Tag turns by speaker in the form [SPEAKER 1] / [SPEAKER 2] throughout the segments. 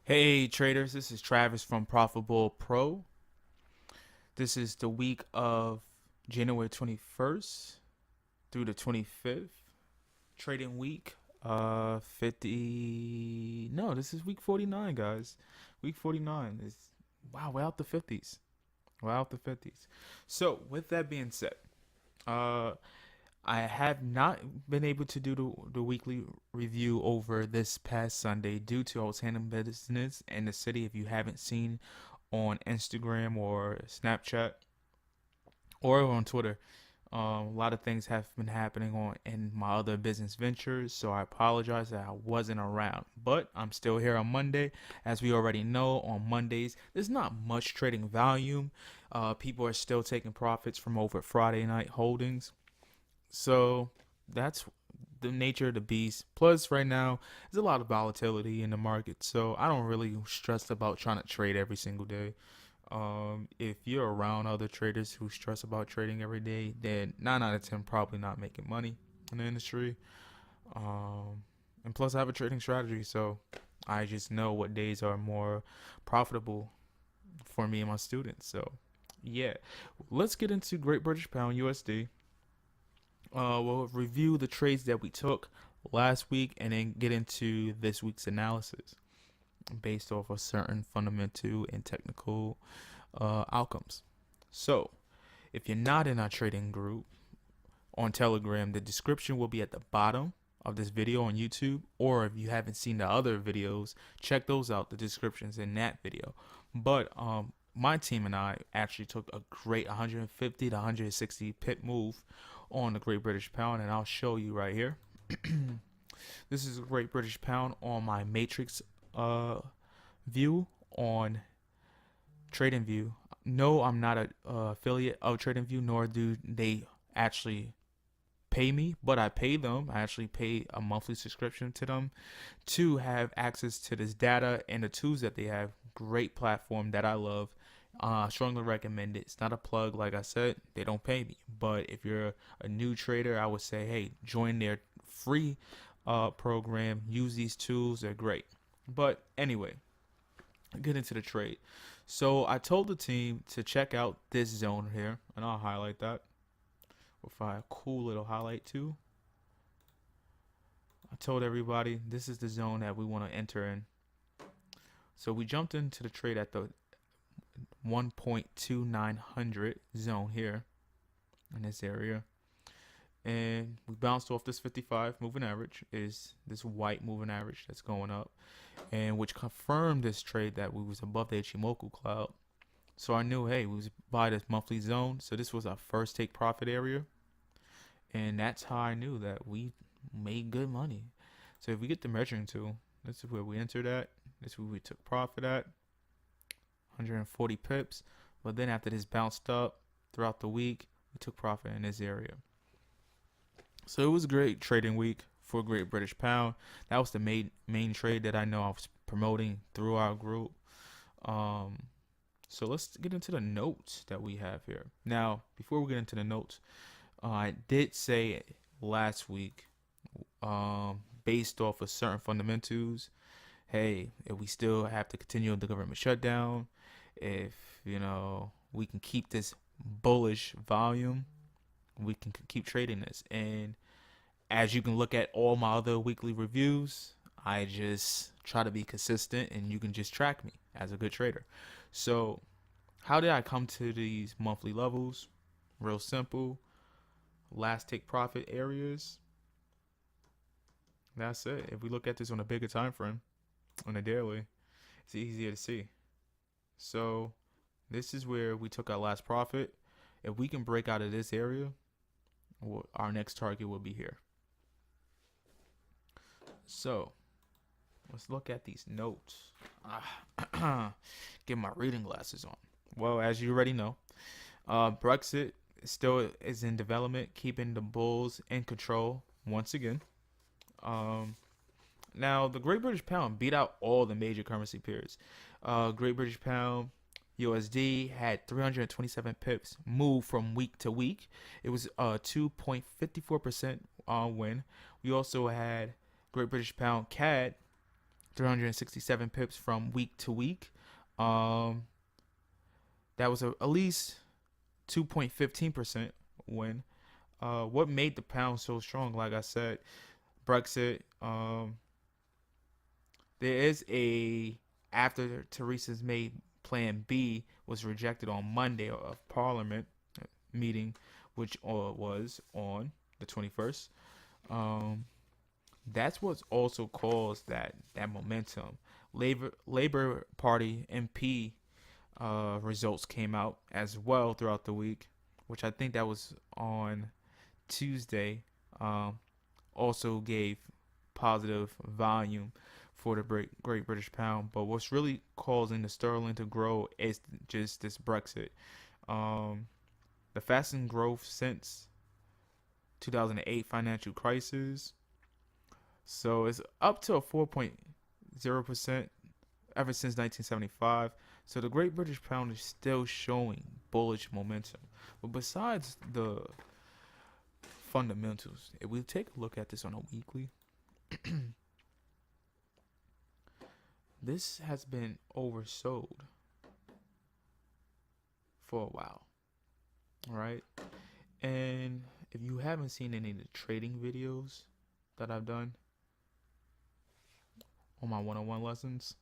[SPEAKER 1] Hey traders, this is Travis from ProfitbullPro. This is the week of January 21st through the 25th. Trading week 50. No, this is week 49, guys. Week 49 is wow, we're out the 50s. We're out the 50s. So, with that being said, uh I have not been able to do the weekly review over this past Sunday due to I was handling business in the city. If you haven't seen on Instagram or Snapchat or on Twitter, a lot of things have been happening on in my other business ventures, so I apologize that I wasn't around. But I'm still here on Monday. As we already know, on Mondays, there's not much trading volume. People are still taking profits from over Friday night holdings. So that's the nature of the beast. Plus, right now, there's a lot of volatility in the market. So I don't really stress about trying to trade every single day. If you're around other traders who stress about trading every day, then 9 out of 10 probably not making money in the industry. And plus, I have a trading strategy. So I just know what days are more profitable for me and my students. So yeah, let's get into Great British Pound USD. We'll review the trades that we took last week and then get into this week's analysis based off of certain fundamental and technical outcomes. So, if you're not in our trading group on Telegram, the description will be at the bottom of this video on YouTube, or if you haven't seen the other videos, check those out. The descriptions in that video. But my team and I actually took a great 150 to 160 pip move on the Great British Pound, and I'll show you right here. This is a Great British Pound on my matrix view on TradingView. No, I'm not an affiliate of TradingView, nor do they actually pay me, but I pay them. I actually pay a monthly subscription to them to have access to this data and the tools that they have. Great platform that I love. Strongly recommend it. It's not a plug, like I said. They don't pay me, but if you're a new trader, I would say, hey, join their free program. Use these tools; they're great. But anyway, get into the trade. So I told the team to check out this zone here, and I'll highlight that with a cool little highlight too. I told everybody this is the zone that we want to enter in. So we jumped into the trade at the 1.2900 zone here in this area, and we bounced off this 55 moving average, is this white moving average that's going up, and which confirmed this trade that we was above the Ichimoku cloud. So I knew, hey, we was by this monthly zone, so this was our first take profit area, and that's how I knew that we made good money. So if we get the measuring tool, this is where we entered at, this is where we took profit at, 140 pips. But then after this bounced up throughout the week, we took profit in this area. So it was a great trading week for Great British Pound. That was the main trade that I know I was promoting through our group. So let's get into the notes that we have here. Now, before we get into the notes, I did say last week, based off of certain fundamentals, hey, if we still have to continue the government shutdown, if we can keep this bullish volume, we can keep trading this. And as you can look at all my other weekly reviews, I just try to be consistent, and you can just track me as a good trader. So how did I come to these monthly levels? Real simple. Last take profit areas. That's it. If we look at this on a bigger time frame, on a daily, it's easier to see. So this is where we took our last profit. If we can break out of this area, our next target will be here. So let's look at these notes. Get my reading glasses on. Well, as you already know, Brexit still is in development, keeping the bulls in control once again. Now, the Great British Pound beat out all the major currency pairs. Great British Pound USD had 327 pips move from week to week. It was a 2.54% win. We also had Great British Pound CAD 367 pips from week to week. That was at least 2.15% win. What made the pound so strong? Like I said, Brexit. There is after Theresa May Plan B was rejected on Monday of Parliament meeting, which was on the 21st. That's what's also caused that momentum. Labor Party MP results came out as well throughout the week, which I think that was on Tuesday. Also gave positive volume for the Great British Pound. But what's really causing the sterling to grow is just this Brexit. The fastest growth since 2008 financial crisis. So it's up to a 4.0% ever since 1975. So the Great British Pound is still showing bullish momentum. But besides the fundamentals, if we take a look at this on a weekly, this has been oversold for a while. All right. And if you haven't seen any of the trading videos that I've done on my one-on-one lessons,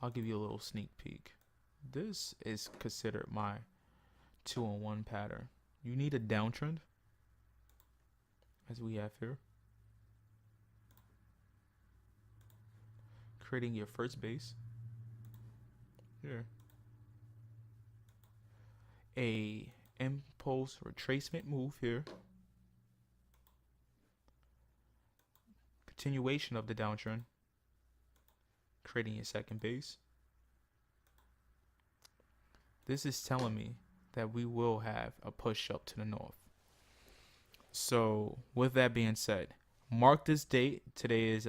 [SPEAKER 1] I'll give you a little sneak peek. This is considered my 2-on-1 pattern. You need a downtrend, as we have here, creating your first base here, a impulse retracement move here, continuation of the downtrend, creating your second base. This is telling me that we will have a push up to the north. So with that being said, mark this date. Today is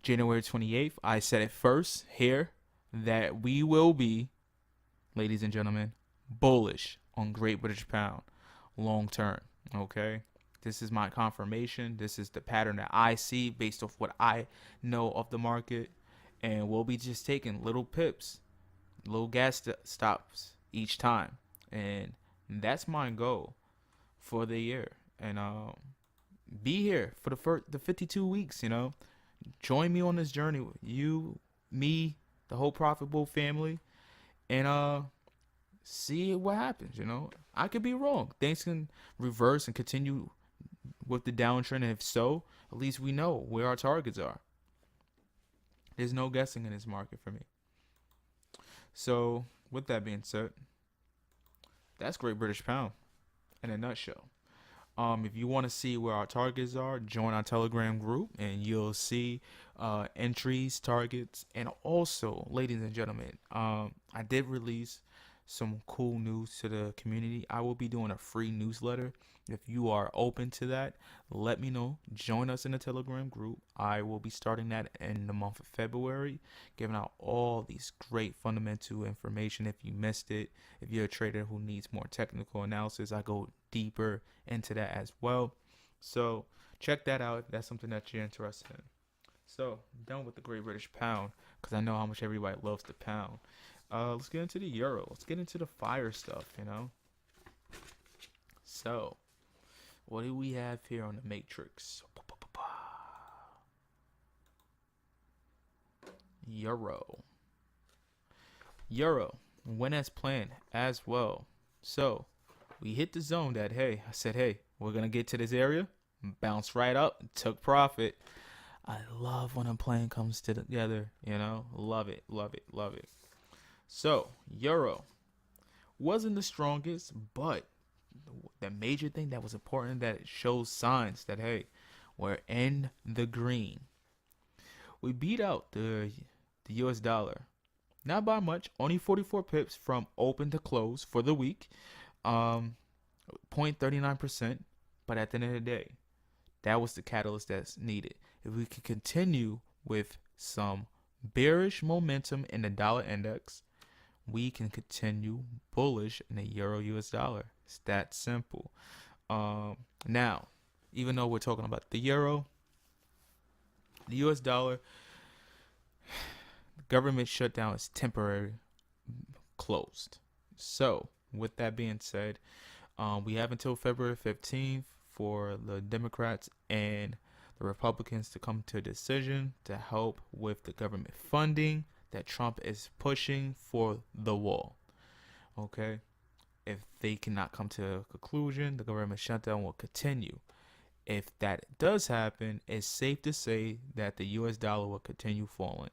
[SPEAKER 1] January 28th. I said it first here that we will be, ladies and gentlemen, bullish on Great British Pound long term. Okay, this is my confirmation. This is the pattern that I see based off what I know of the market, and we'll be just taking little pips, little gas stops each time, and that's my goal for the year. And be here for the 52 weeks. Join me on this journey. You, me, the whole Profitbull family, and see what happens. I could be wrong. Things can reverse and continue with the downtrend, and if so, at least we know where our targets are. There's no guessing in this market for me. So with that being said, that's Great British Pound in a nutshell. If you want to see where our targets are, join our Telegram group and you'll see entries, targets, and also, ladies and gentlemen, I did release some cool news to the community. I will be doing a free newsletter. If you are open to that, let me know. Join us in the Telegram group. I will be starting that in the month of February, giving out all these great fundamental information. If you missed it, if you're a trader who needs more technical analysis, I go deeper into that as well. So check that out if that's something that you're interested in. So done with the Great British Pound, because I know how much everybody loves the pound. Let's get into the euro. Let's get into the fire stuff, So, what do we have here on the matrix? Euro went as planned as well. So, we hit the zone that, I said, we're going to get to this area. Bounced right up, took profit. I love when a plan comes together, Love it, love it, love it. So, euro wasn't the strongest, but the major thing that was important, that it shows signs that, we're in the green. We beat out the US dollar. Not by much, only 44 pips from open to close for the week. 0.39%, but at the end of the day, that was the catalyst that's needed. If we could continue with some bearish momentum in the dollar index, we can continue bullish in the euro US dollar. It's that simple. Now, even though we're talking about the euro, The U.S. dollar government shutdown is temporary closed. So, with that being said, we have until February 15th for the Democrats and the Republicans to come to a decision to help with the government funding that Trump is pushing for the wall. Okay? If they cannot come to a conclusion, the government shutdown will continue. If that does happen, it's safe to say that the US dollar will continue falling.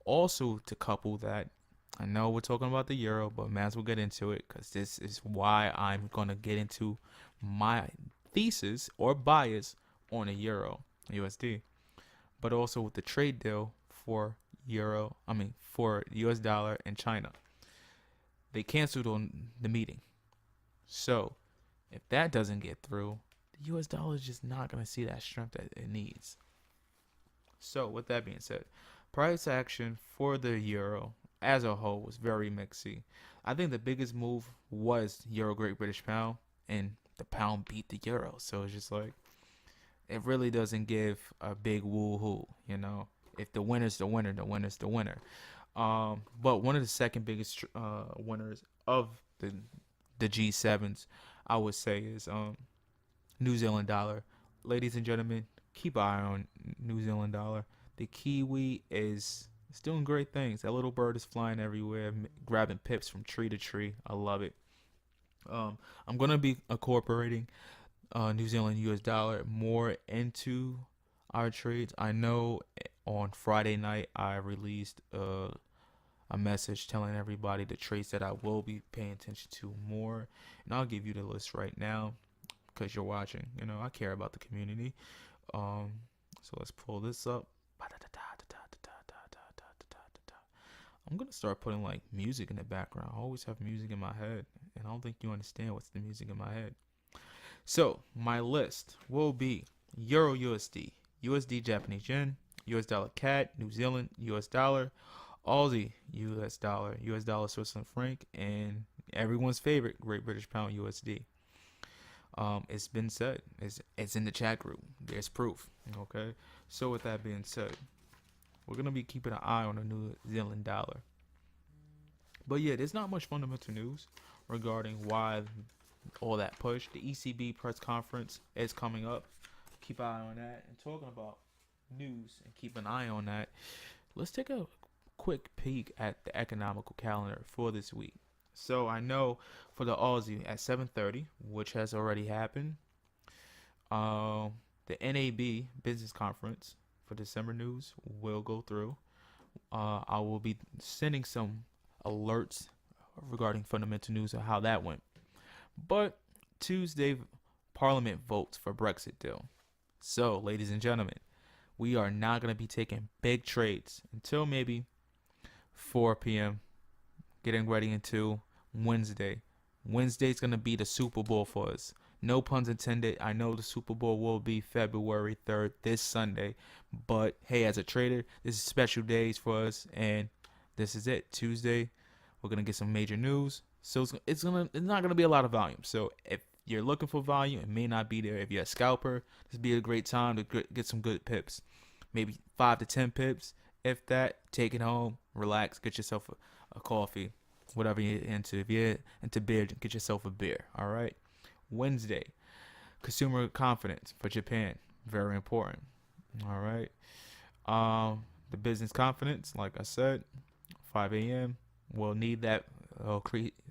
[SPEAKER 1] Also, to couple that, I know we're talking about the euro, but man, we'll get into it because this is why I'm going to get into my thesis or bias on a euro USD, but also with the trade deal for for US dollar and China. They canceled on the meeting. So if that doesn't get through, the US dollar is just not going to see that strength that it needs. So with that being said, price action for the euro as a whole was very mixy. I think the biggest move was Euro Great British Pound, and the pound beat the euro. So it's just like, it really doesn't give a big woo-hoo, you know. If the winner's the winner, the winner's the winner. But one of the second biggest winners of the G7s, I would say, is New Zealand dollar. Ladies and gentlemen, keep an eye on New Zealand dollar. The Kiwi is doing great things. That little bird is flying everywhere, grabbing pips from tree to tree. I love it. I'm gonna be incorporating New Zealand US dollar more into our trades. I know on Friday night I released a message telling everybody the trades that I will be paying attention to more, and I'll give you the list right now because you're watching. You know, I care about the community. So let's pull this up. I'm gonna start putting like music in the background. I always have music in my head, and I don't think you understand what's the music in my head. So my list will be Euro USD, USD Japanese Yen, US dollar CAD, New Zealand US dollar, Aussie US dollar Switzerland franc, and everyone's favorite Great British Pound USD. It's been said. It's in the chat group. There's proof. Okay. So with that being said, we're gonna be keeping an eye on the New Zealand dollar. But yeah, there's not much fundamental news regarding why all that push. The ECB press conference is coming up. Keep an eye on that. And talking about news and keep an eye on that, let's take a quick peek at the economical calendar for this week. So I know for the Aussie at 7:30, which has already happened, the NAB business conference for December news will go through. I will be sending some alerts regarding fundamental news of how that went. But Tuesday, Parliament votes for Brexit deal. So, ladies and gentlemen, we are not going to be taking big trades until maybe 4 p.m. Getting ready into Wednesday. Wednesday's going to be the Super Bowl for us. No puns intended. I know the Super Bowl will be February 3rd, this Sunday. But, hey, as a trader, this is special days for us. And this is it. Tuesday, we're going to get some major news. So it's not going to be a lot of volume. So if you're looking for volume, it may not be there. If you're a scalper, this would be a great time to get some good pips. Maybe 5 to 10 pips. If that, take it home, relax, get yourself a coffee, whatever you're into. If you're into beer, get yourself a beer, all right? Wednesday, consumer confidence for Japan, very important, all right? The business confidence, like I said, 5 a.m. We'll need that,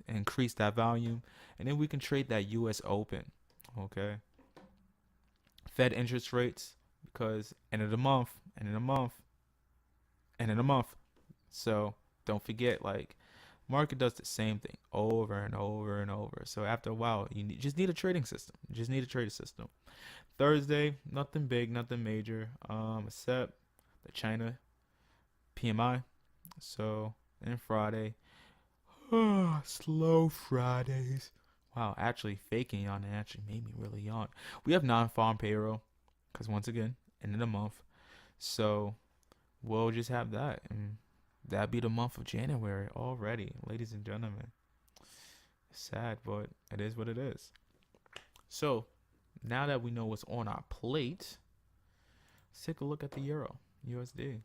[SPEAKER 1] increase that volume, and then we can trade that U.S. Open, okay? Fed interest rates, because end of the month. So don't forget, like, market does the same thing over and over and over. So after a while, just need a trading system. You just need a trading system. Thursday, nothing big, nothing major, except the China PMI. So, and Friday, slow Fridays. Wow, actually faking yawn and actually made me really yawn. We have non-farm payroll, because once again, end of the month. So we'll just have that, and that'd be the month of January already, ladies and gentlemen. Sad, but it is what it is. So now that we know what's on our plate, let's take a look at the euro. USD.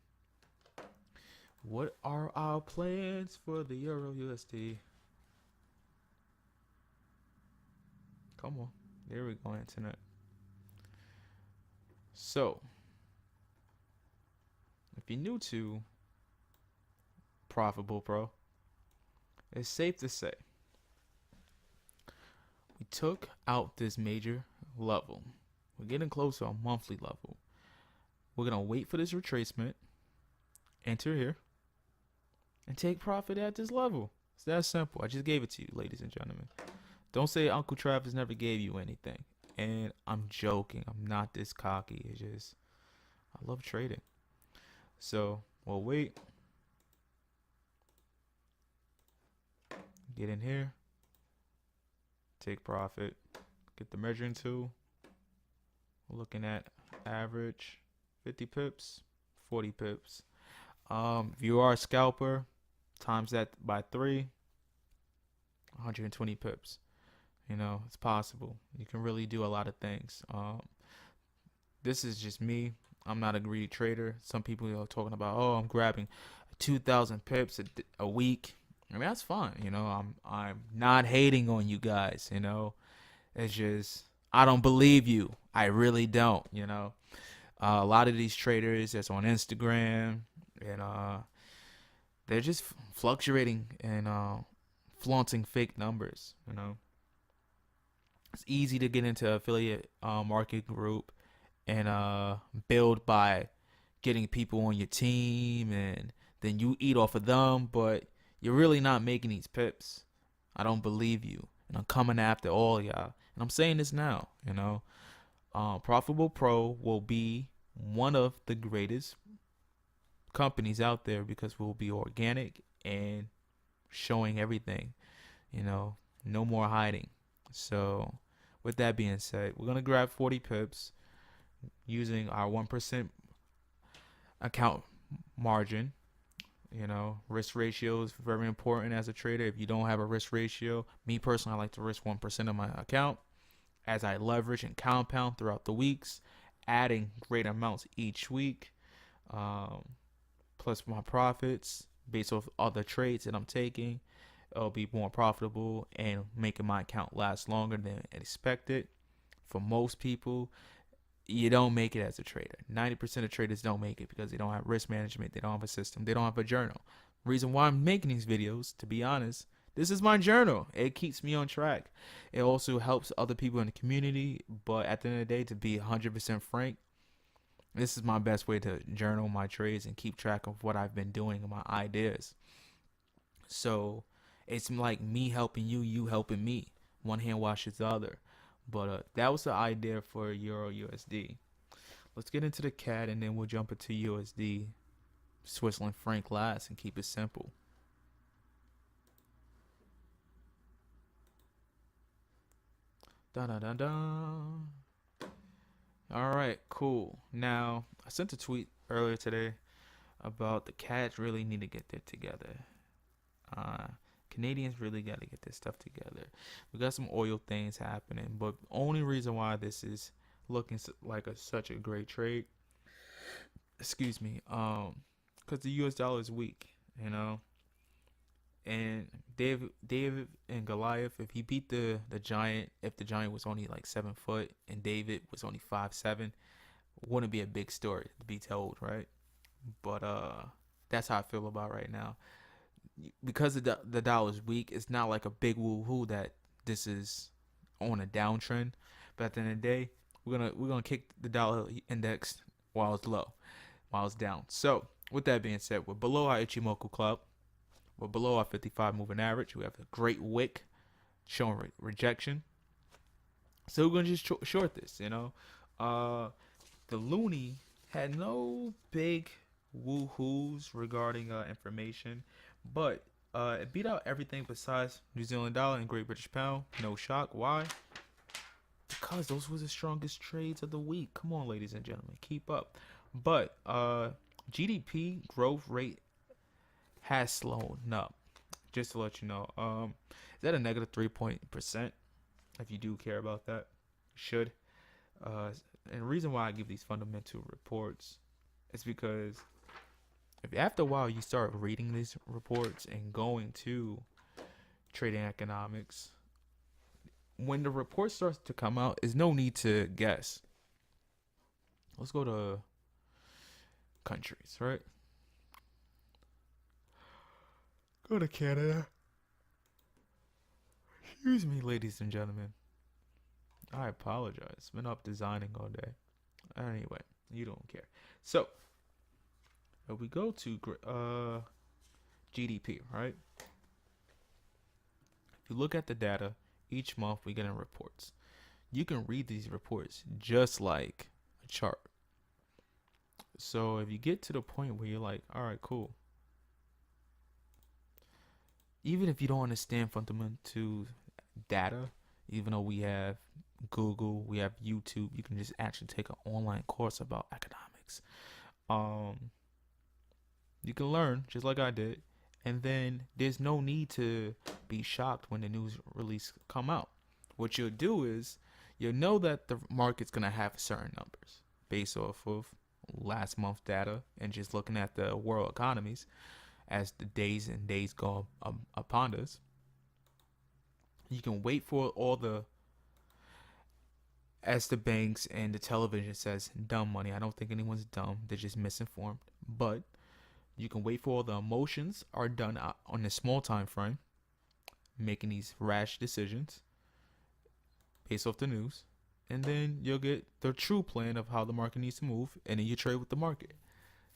[SPEAKER 1] What are our plans for the Euro USD? Come on. There we go, internet. So, if you're new to Profitbull Pro, it's safe to say we took out this major level. We're getting close to a monthly level. We're going to wait for this retracement, enter here, and take profit at this level. It's that simple. I just gave it to you, ladies and gentlemen. Don't say Uncle Travis never gave you anything. And I'm joking. I'm not this cocky. It's just, I love trading. So, we'll wait. Get in here. Take profit. Get the measuring tool. We're looking at average 50 pips, 40 pips. If you are a scalper, times that by 3, 120 pips. You know, it's possible. You can really do a lot of things. This is just me. I'm not a greedy trader. Some people are talking about, oh, I'm grabbing 2,000 pips a week. I mean, that's fine. You know, I'm not hating on you guys. You know, it's just I don't believe you. I really don't. You know, a lot of these traders that's on Instagram and they're just fluctuating and flaunting fake numbers. You know, it's easy to get into affiliate market group and build by getting people on your team, and then you eat off of them, but you're really not making these pips. I don't believe you, and I'm coming after all y'all. And I'm saying this now, you know. Profitbull Pro will be one of the greatest companies out there because we'll be organic and showing everything, you know, no more hiding. So with that being said, we're going to grab 40 pips using our 1% account margin. You know, risk ratio is very important as a trader. If you don't have a risk ratio, me personally, I like to risk 1% of my account as I leverage and compound throughout the weeks, adding great amounts each week, plus my profits based off other trades that I'm taking. It'll be more profitable and making my account last longer than expected. For most people, you don't make it as a trader. 90% of traders don't make it because they don't have risk management. They don't have a system. They don't have a journal. Reason why I'm making these videos, to be honest, this is my journal. It keeps me on track. It also helps other people in the community. But at the end of the day, to be 100% frank, this is my best way to journal my trades and keep track of what I've been doing and my ideas. So it's like me helping you, you helping me. One hand washes the other. But that was the idea for Euro USD. Let's get into the CAD and then we'll jump into USD, Switzerland franc last, and keep it simple. Dun, dun, dun, dun. All right, cool. Now, I sent a tweet earlier today about the CADs really need to get their together. Canadians really got to get this stuff together. We got some oil things happening, but the only reason why this is looking like such a great trade, excuse me, because the U.S. dollar is weak, you know. And David and Goliath, if he beat the giant, if the giant was only like 7 foot and David was only 5'7", wouldn't be a big story to be told, right? But that's how I feel about right now. Because the dollar is weak, it's not like a big woohoo that this is on a downtrend. But at the end of the day, we're gonna kick the dollar index while it's low, while it's down. So with that being said, we're below our Ichimoku club. We're below our 55 moving average. We have a great wick showing rejection. So we're gonna just short this. You know, the loonie had no big woohoos regarding information. But it beat out everything besides New Zealand dollar and Great British pound. No shock. Why? Because those were the strongest trades of the week. Come on, ladies and gentlemen, keep up. But GDP growth rate has slowed up. Just to let you know, is that a negative 3%? If you do care about that, you should. And the reason why I give these fundamental reports It's because if after a while you start reading these reports and going to trading economics, when the report starts to come out, there's no need to guess. Let's go to countries, right? Go to Canada. Excuse me, ladies and gentlemen. I apologize. Been up designing all day. Anyway, you don't care. So, if we go to GDP, right? If you look at the data, each month we get in reports. You can read these reports just like a chart. So if you get to the point where you're like, all right, cool. Even if you don't understand fundamental data, even though we have Google, we have YouTube, you can just actually take an online course about economics. You can learn just like I did, and then there's no need to be shocked when the news release come out. What you'll do is you'll know that the market's gonna have certain numbers based off of last month data and just looking at the world economies as the days and days go upon us. You can wait for all the, as the banks and the television says, dumb money. I don't think anyone's dumb. They're just misinformed. But you can wait for all the emotions are done on a small time frame, making these rash decisions based off the news. And then you'll get the true plan of how the market needs to move, and then you trade with the market.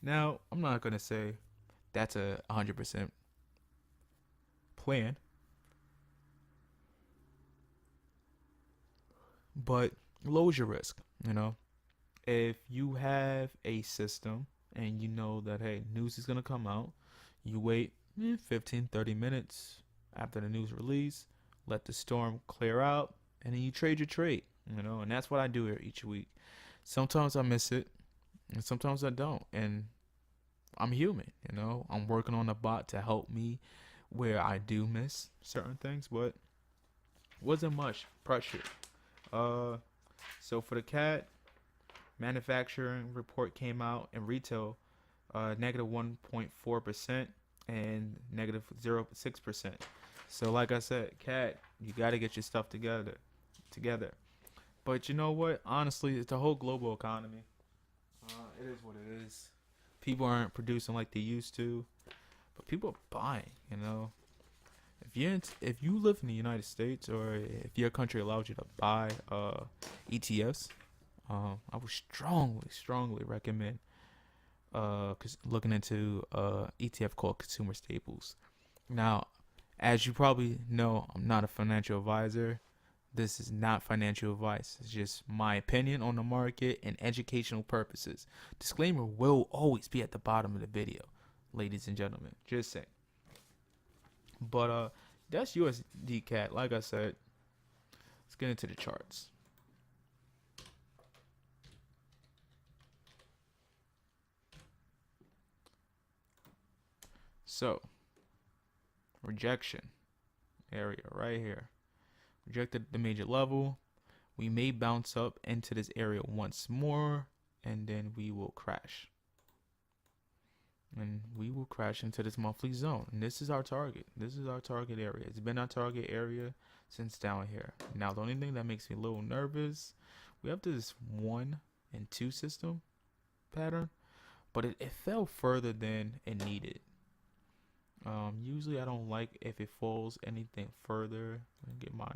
[SPEAKER 1] Now, I'm not going to say that's a 100% plan, but lowers your risk. If you have a system and you know that, hey, news is going to come out, you wait 15, 30 minutes after the news release, let the storm clear out, and then you trade your trade. And that's what I do here each week. Sometimes I miss it, and sometimes I don't. And I'm human, I'm working on a bot to help me where I do miss certain things, but wasn't much pressure. So for the cat, manufacturing report came out, and retail, negative 1.4% and negative 0.6%. So like I said, cat, you got to get your stuff together. But you know what? Honestly, it's the whole global economy. It is what it is. People aren't producing like they used to, but people are buying. If you live in the United States, or if your country allows you to buy ETFs, I would strongly recommend looking into ETF called Consumer Staples. Now, as you probably know, I'm not a financial advisor. This is not financial advice. It's just my opinion on the market and educational purposes. Disclaimer will always be at the bottom of the video, ladies and gentlemen. Just saying. But that's USD CAD. Like I said, let's get into the charts. So, rejection area right here. Rejected the major level. We may bounce up into this area once more, and then we will crash. And we will crash into this monthly zone. And this is our target. This is our target area. It's been our target area since down here. Now, the only thing that makes me a little nervous, we have this 1 and 2 system pattern, but it fell further than it needed. Usually I don't like if it falls anything further. Let me get my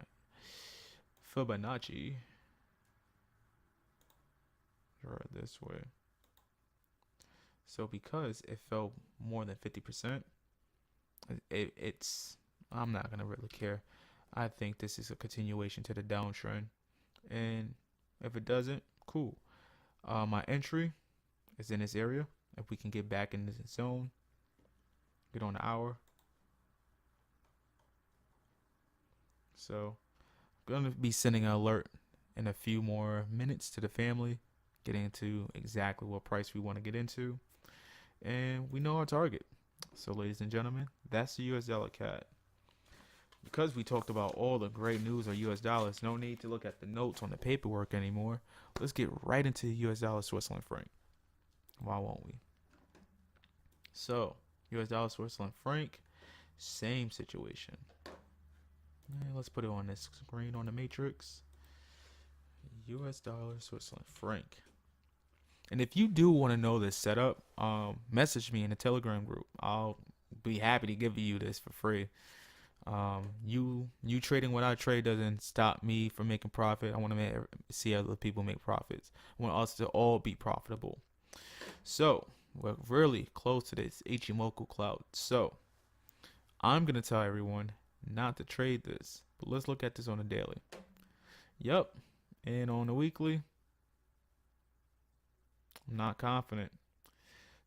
[SPEAKER 1] Fibonacci. Draw it this way. So because it fell more than 50%, it's I'm not gonna really care. I think this is a continuation to the downtrend, and if it doesn't, cool. My entry is in this area. If we can get back in this zone, get on the hour. So I'm gonna be sending an alert in a few more minutes to the family, getting into exactly what price we want to get into, and we know our target. So ladies and gentlemen, that's the US dollar CAD. Because we talked about all the great news on US dollars, no need to look at the notes on the paperwork anymore. Let's get right into the US dollar Switzerland franc. Why won't we? So, US dollar, Switzerland franc, same situation. Let's put it on this screen on the matrix. US dollar, Switzerland franc. And if you do want to know this setup, message me in the Telegram group. I'll be happy to give you this for free. You trading what I trade doesn't stop me from making profit. I want to see other people make profits. I want us to all be profitable. So we're really close to this Ichimoku cloud. So I'm gonna tell everyone not to trade this, but let's look at this on a daily. Yep, and on the weekly, I'm not confident.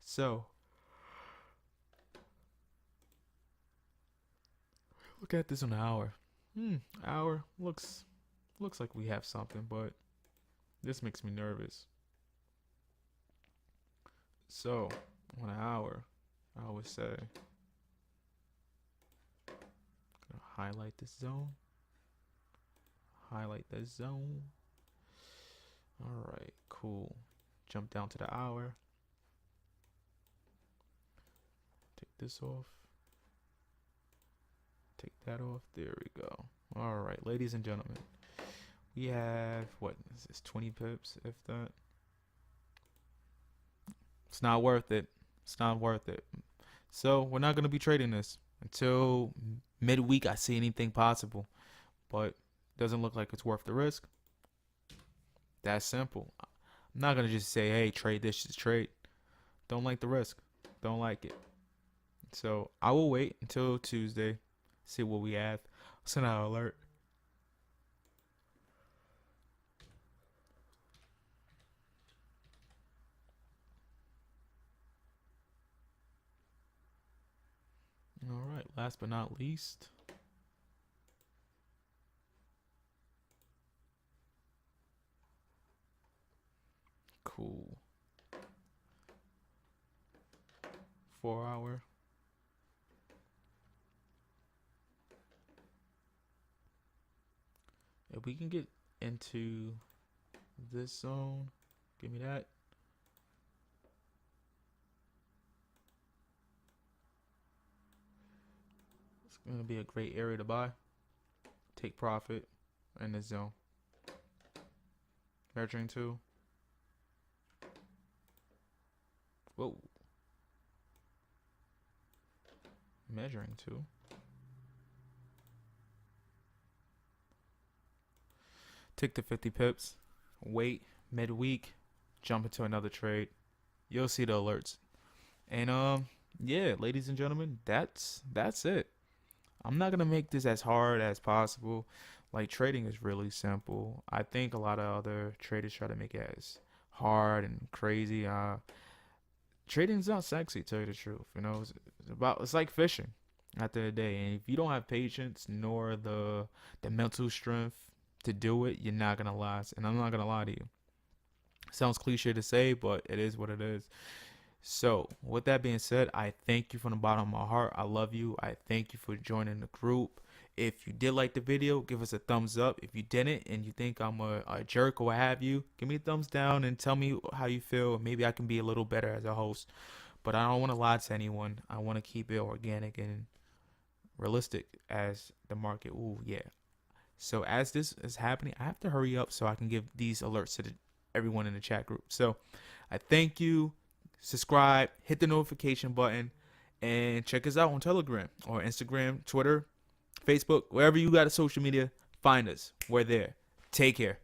[SPEAKER 1] So look at this on the hour. Hour looks like we have something, but this makes me nervous. So on an hour, I would say, gonna highlight this zone. Highlight this zone. All right, cool. Jump down to the hour. Take this off. Take that off. There we go. All right, ladies and gentlemen, we have, what is this, 20 pips, if that. It's not worth it. It's not worth it. So we're not going to be trading this until midweek. I see anything possible, but it doesn't look like it's worth the risk. That's simple. I'm not going to just say, hey, trade this, just trade. Don't like the risk. Don't like it. So I will wait until Tuesday, see what we have. Send out an alert. All right, last but not least, cool. 4 hour. If we can get into this zone, give me that. It's going to be a great area to buy. Take profit in this zone. Measuring 2. Whoa. Measuring 2. Take the 50 pips. Wait midweek. Jump into another trade. You'll see the alerts. And yeah, ladies and gentlemen, that's it. I'm not gonna make this as hard as possible. Like, trading is really simple. I think a lot of other traders try to make it as hard and crazy. Trading's not sexy, to tell you the truth. You know, it's like fishing at the end of the day. And if you don't have patience nor the mental strength to do it, you're not gonna last. And I'm not gonna lie to you. Sounds cliche to say, but it is what it is. So, with that being said, I thank you from the bottom of my heart. I love you. I thank you for joining the group. If you did like the video, give us a thumbs up. If you didn't and you think I'm a jerk or what have you, give me a thumbs down and tell me how you feel. Maybe I can be a little better as a host. But I don't want to lie to anyone. I want to keep it organic and realistic as the market. Ooh, yeah. So as this is happening, I have to hurry up so I can give these alerts to everyone in the chat group. So I thank you. Subscribe, hit the notification button, and check us out on Telegram or Instagram, Twitter, Facebook, wherever you got a social media. Find us. We're there. Take care.